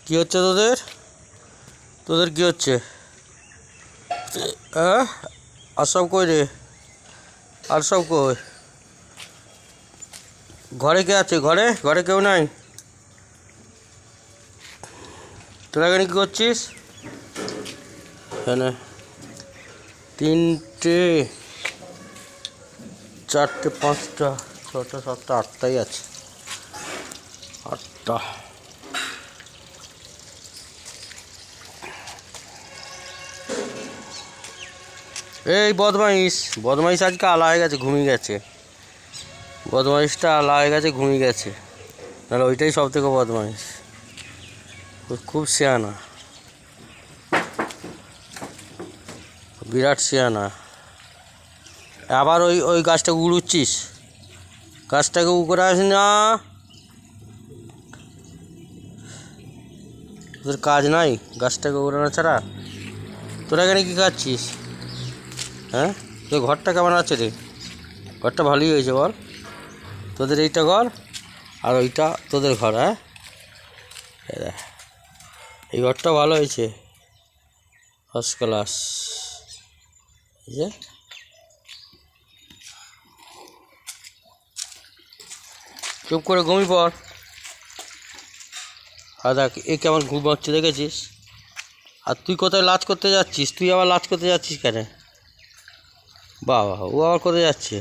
কি হচ্ছে তোদের? তোদের কি হচ্ছে? হ্যাঁ, আর সব কই রে? আর সব কই? ঘরে কে আছে? ঘরে ঘরে কেউ নাই? তোরা এখানে কী করছিস? এখানে 3টে 4টে 5টা 6টা 7টা 8টাই আছে। 8টা। এই বদমাইশ আজকে আলা হয়ে গেছে, ঘুমিয়ে গেছে। বদমাইশটা আলা হয়ে গেছে, ঘুমিয়ে গেছে। নাহলে ওইটাই সব থেকে বদমাইশ। খুব শিয়ানা, বিরাট শিয়ানা। আবার ওই ওই গাছটাকে উড়ুচ্ছিস? গাছটাকে উপরে আস না, তোদের কাজ নাই গাছটাকে উড়ানো ছাড়া? তোরা এখানে কী খাচ্ছিস? হ্যাঁ, তোর ঘরটা কেমন আছে রে? ঘরটা ভালোই হয়েছে বল। তোদের এইটা ঘর আর ওইটা তোদের ঘর। হ্যাঁ, এই ঘরটা ভালো হয়েছে, ফার্স্ট ক্লাস। চুপ করে ঘুমিয়ে পড়। আর দেখ এ কেমন ঘুমাচ্ছে, দেখেছিস? আর তুই কোথায় লাচ করতে যাচ্ছিস? তুই আবার লাচ করতে যাচ্ছিস কেন? বাবা, ও আবার কোথায় যাচ্ছে?